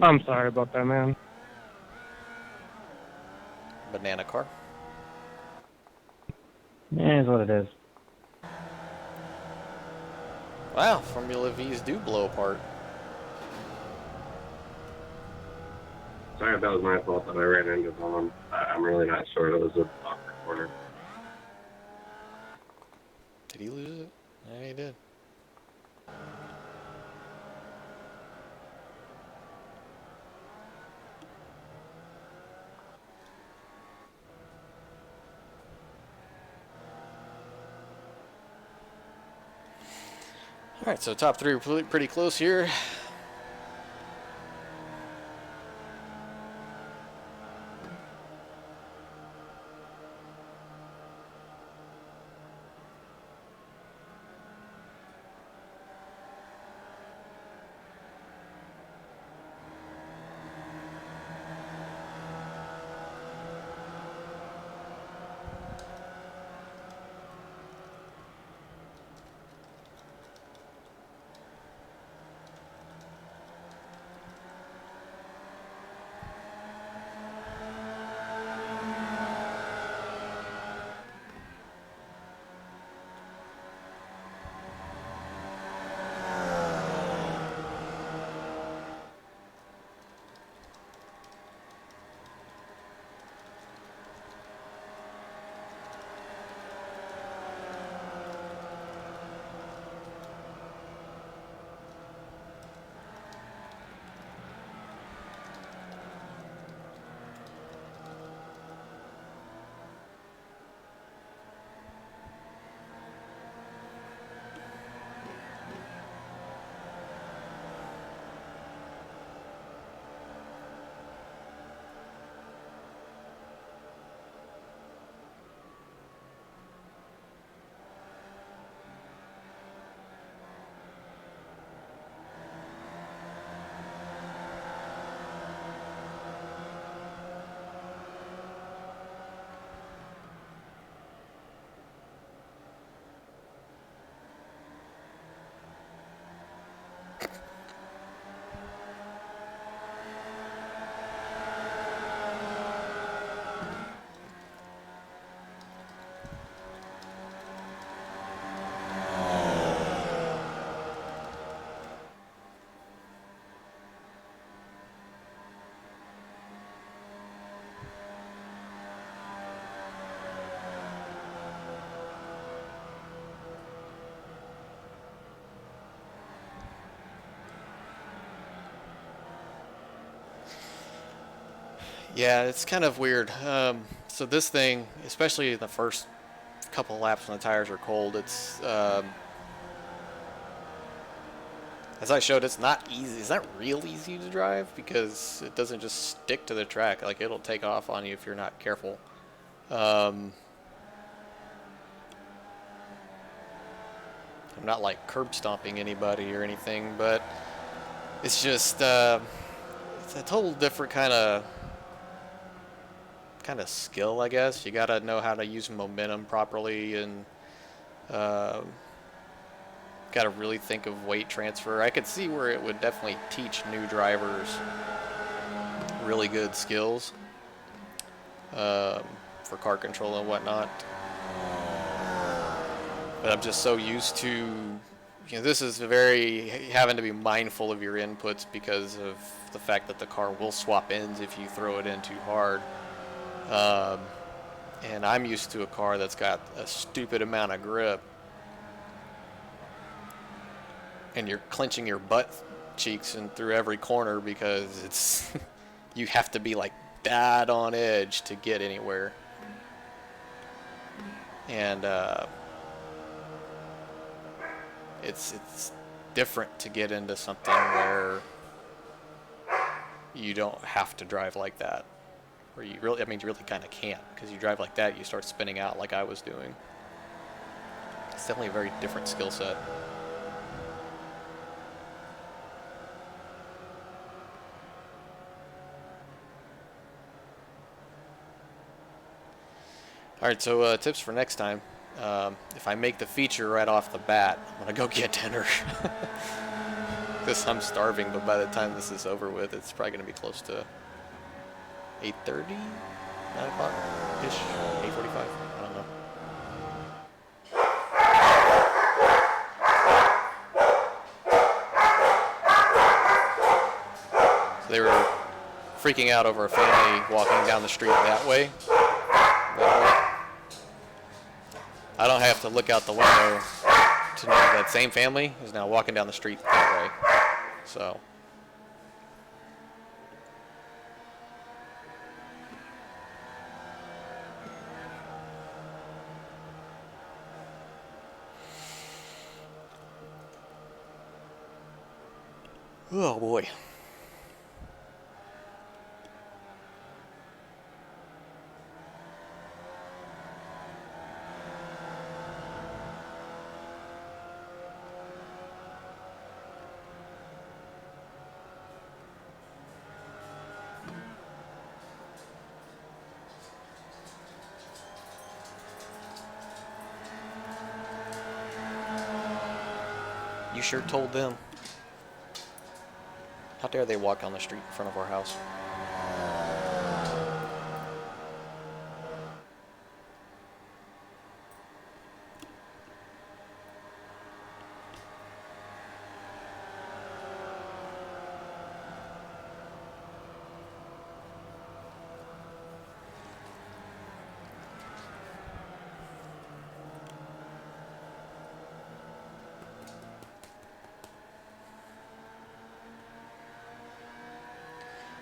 I'm sorry about that, man. Banana car. It is what it is. Wow, Formula V's do blow apart. Sorry if that was my fault that I ran into someone. I'm really not sure. It was an awkward corner. Did he lose it? Yeah, he did. Alright, so top 3 are pretty close here. Yeah, it's kind of weird. So this thing, especially in the first couple of laps when the tires are cold, it's as I showed, it's not easy. It's not real easy to drive because it doesn't just stick to the track. Like, it'll take off on you if you're not careful. I'm not like curb stomping anybody or anything, but it's just it's a total different kind of skill, I guess. You gotta know how to use momentum properly, and gotta really think of weight transfer. I could see where it would definitely teach new drivers really good skills for car control and whatnot. But I'm just so used to, this is having to be mindful of your inputs because of the fact that the car will swap ends if you throw it in too hard. And I'm used to a car that's got a stupid amount of grip, and you're clenching your butt cheeks and through every corner because it's you have to be like that on edge to get anywhere. And it's different to get into something where you don't have to drive like that. Or you really kind of can't, because you drive like that, you start spinning out like I was doing. It's definitely a very different skill set. Alright, so tips for next time. If I make the feature right off the bat, I'm going to go get dinner. Because I'm starving, but by the time this is over with, it's probably going to be close to 8:30? 9 o'clock-ish? 8:45? I don't know. So they were freaking out over a family walking down the street that way. I don't have to look out the window to know that same family is now walking down the street that way. So. Oh boy. You sure told them. How dare they walk down the street in front of our house?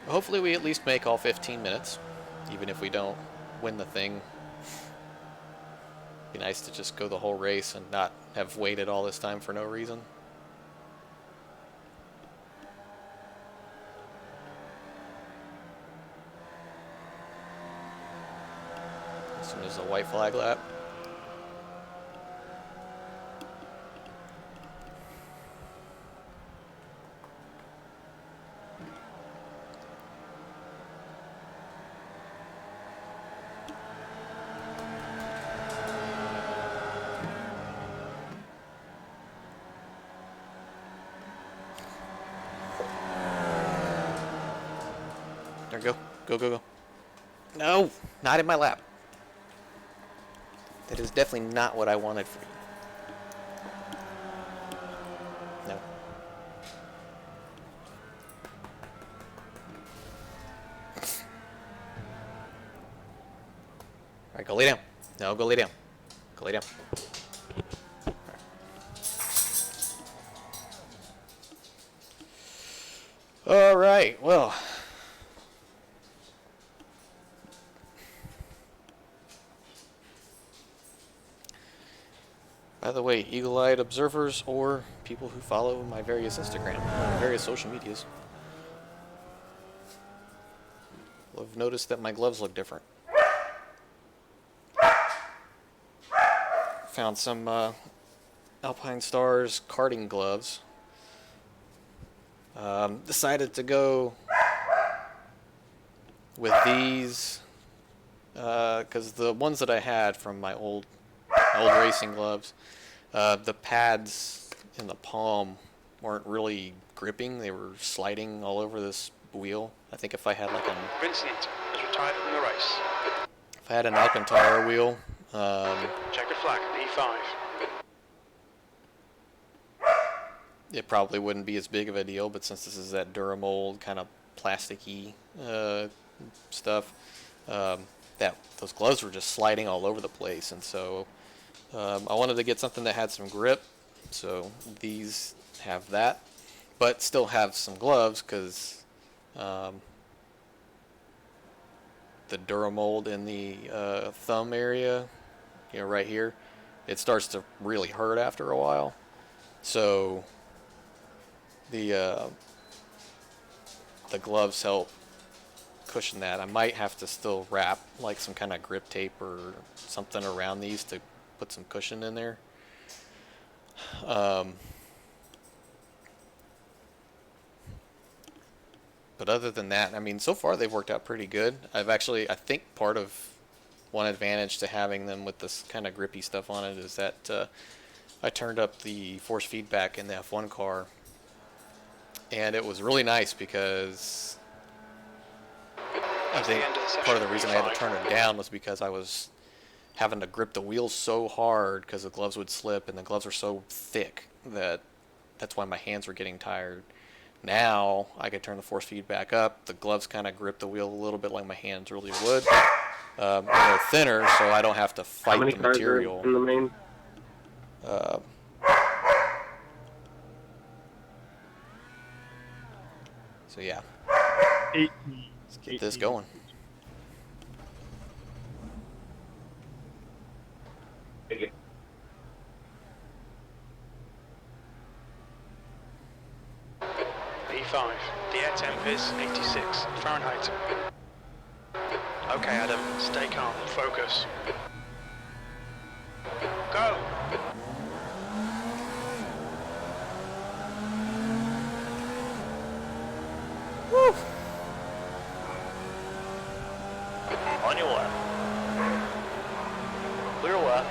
Hopefully we at least make all 15 minutes, even if we don't win the thing. Be nice to just go the whole race and not have waited all this time for no reason. As soon as the white flag lap. There, go. Go, go, go. No! Not in my lap. That is definitely not what I wanted for you. No. Alright, go lay down. No, go lay down. Go lay down. Alright, well. By the way, eagle-eyed observers or people who follow my various Instagram, various social medias, will have noticed that my gloves look different. Found some Alpine Stars karting gloves. Decided to go with these because the ones that I had from my old racing gloves, the pads in the palm weren't really gripping. They were sliding all over this wheel. I think if I had like Vincent has retired from the race. if I had an Alcantara wheel, Checkered flag, P5. it probably wouldn't be as big of a deal, but since this is that Duramold kind of plasticky stuff, that those gloves were just sliding all over the place, and so I wanted to get something that had some grip, so these have that, but still have some gloves because the Duramold in the thumb area, you know, right here, it starts to really hurt after a while, so the gloves help cushion that. I might have to still wrap like some kind of grip tape or something around these to put some cushion in there. But other than that, I mean, so far they've worked out pretty good. I think part of one advantage to having them with this kind of grippy stuff on it is that I turned up the force feedback in the F1 car, and it was really nice because I think part of the reason I had to turn it down was because I was having to grip the wheels so hard because the gloves would slip, and the gloves are so thick that's why my hands were getting tired. Now I could turn the force feedback up. The gloves kind of grip the wheel a little bit like my hands really would. And they're thinner, so I don't have to fight the material. In the main? So yeah, 18. let's get this going. P5. The air temp is 86 Fahrenheit. Okay, Adam, stay calm. Focus. Go! Woo! On your left. Clear left.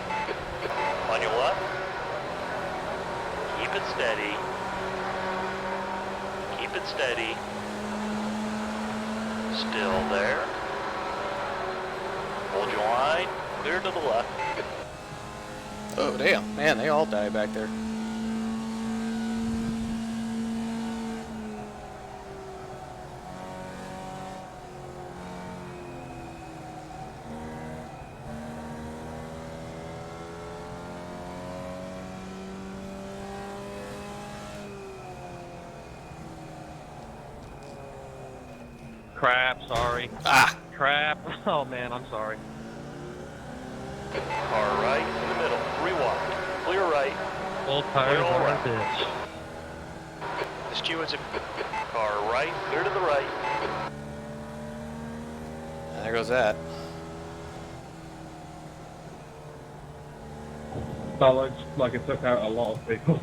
On your left. Keep it steady. Keep it steady. Still there. Hold your line. Clear to the left. Oh damn, man, they all die back there. Crap, sorry. Ah! Crap. Oh man, I'm sorry. Car right in the middle. 3 wide. Clear right. Full tires Clear all on right. our bitch. The stewards have... Car right. Clear to the right. There goes that. Felt like it took out a lot of people.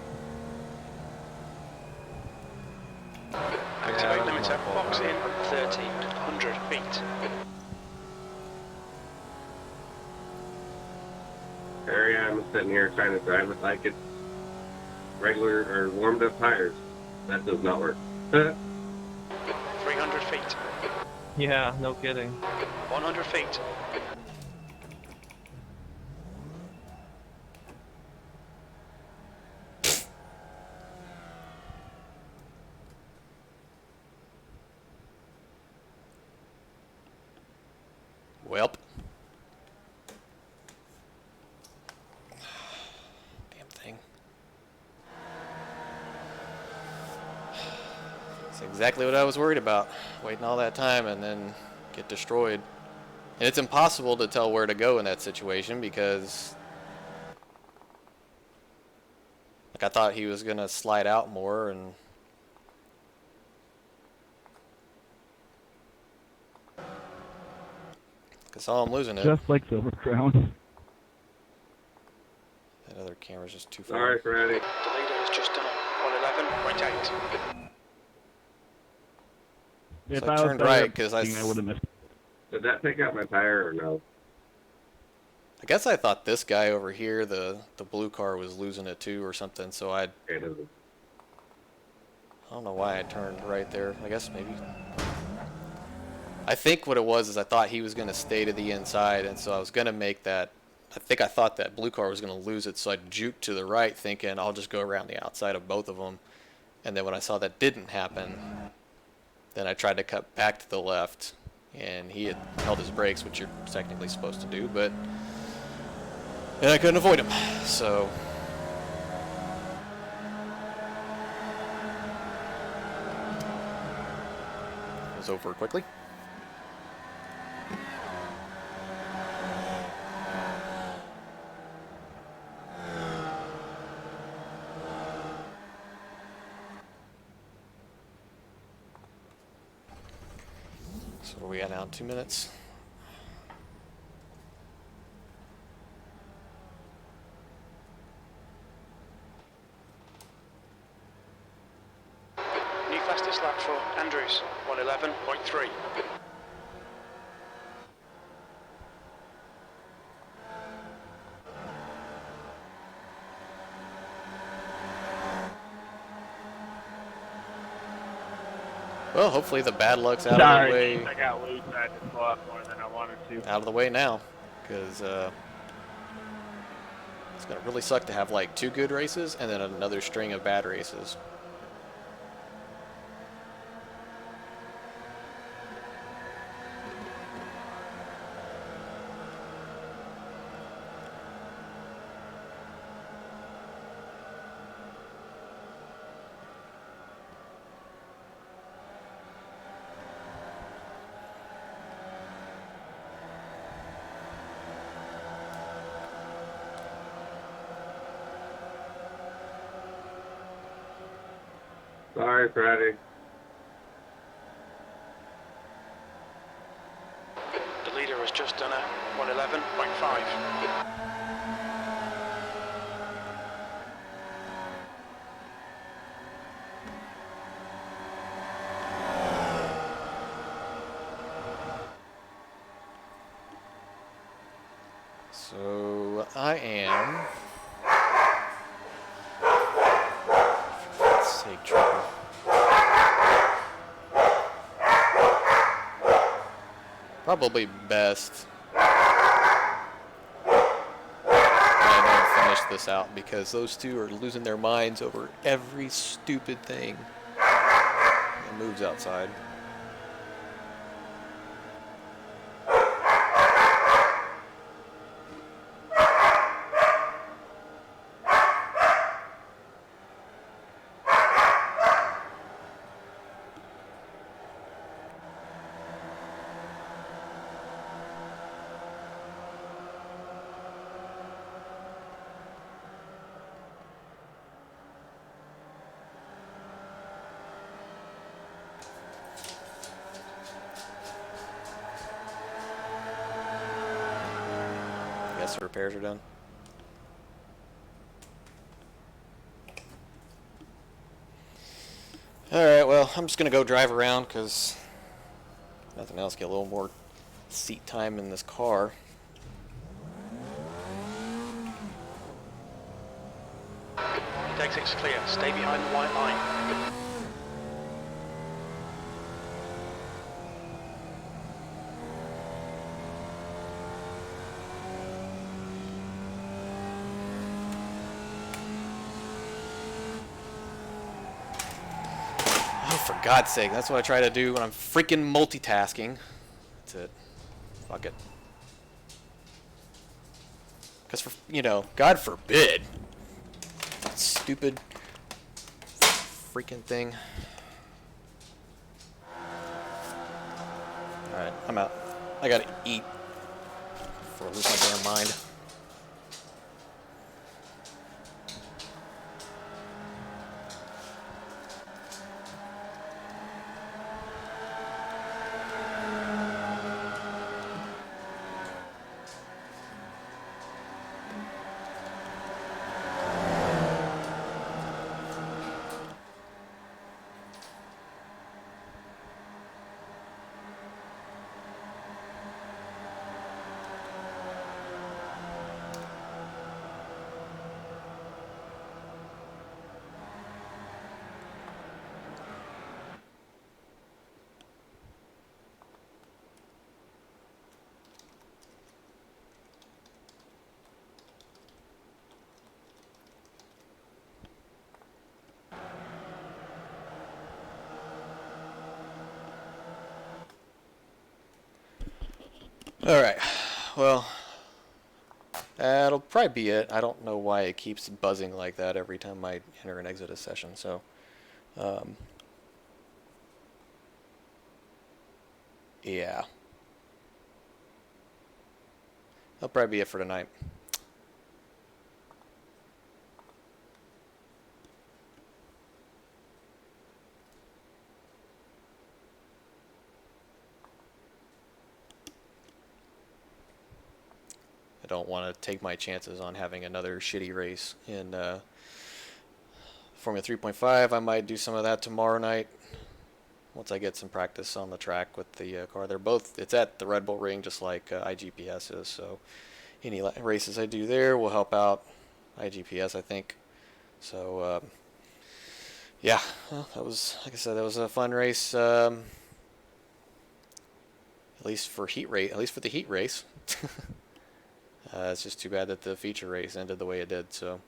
Activate limiter. Box in 1,300 feet. Here I am sitting here trying to drive it like it's regular or warmed up tires. That does not work. 300 feet. Yeah, no kidding. 100 feet. Welp. Damn thing. That's exactly what I was worried about. Waiting all that time and then get destroyed. And it's impossible to tell where to go in that situation because Like, I thought he was going to slide out more, and I saw him losing it. Just like Silver Crown. That other camera's just too far. Sorry, Freddie. The leader has just done it. 111.8. If So I was turned better right at because picking, I would have missed. Did that pick up my tire or no? I guess I thought this guy over here, the blue car, was losing it too or something, so I don't know why I turned right there. I guess maybe. I think what it was is I thought he was going to stay to the inside, and so I was going to make that. I thought that blue car was going to lose it, so I juked to the right thinking I'll just go around the outside of both of them. And then when I saw that didn't happen, then I tried to cut back to the left, and he had held his brakes, which you're technically supposed to do, but and I couldn't avoid him. So it was over quickly. So what we got now? 2 minutes. New fastest lap for Andrews, 111.3. Well, hopefully the bad luck's out Sorry, of the way. I got loose. I had to slow up more than I wanted to. Out of the way now, because it's gonna really suck to have like 2 good races and then another string of bad races. Sorry, Freddie. The leader has just done a 111.5. So I am. For God's sake, Trooper. Probably best I don't finish this out because those two are losing their minds over every stupid thing that moves outside. I guess the repairs are done. Alright, well, I'm just going to go drive around because nothing else, get a little more seat time in this car. Exit's clear. Stay behind the white line. Oh, for God's sake, that's what I try to do when I'm freaking multitasking. That's it. Fuck it. Because, you know, God forbid. That stupid freaking thing. Alright, I'm out. I gotta eat before I lose my damn mind. All right. Well, that'll probably be it. I don't know why it keeps buzzing like that every time I enter and exit a session. So, yeah. That'll probably be it for tonight. I don't want to take my chances on having another shitty race in Formula 3.5. I might do some of that tomorrow night once I get some practice on the track with the car. They're both, it's at the Red Bull Ring just like IGPS is, so any races I do there will help out IGPS, I think. So, yeah, well, that was, like I said, that was a fun race, at least for the heat race. It's just too bad that the feature race ended the way it did. So,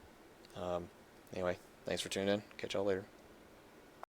anyway, thanks for tuning in. Catch y'all later.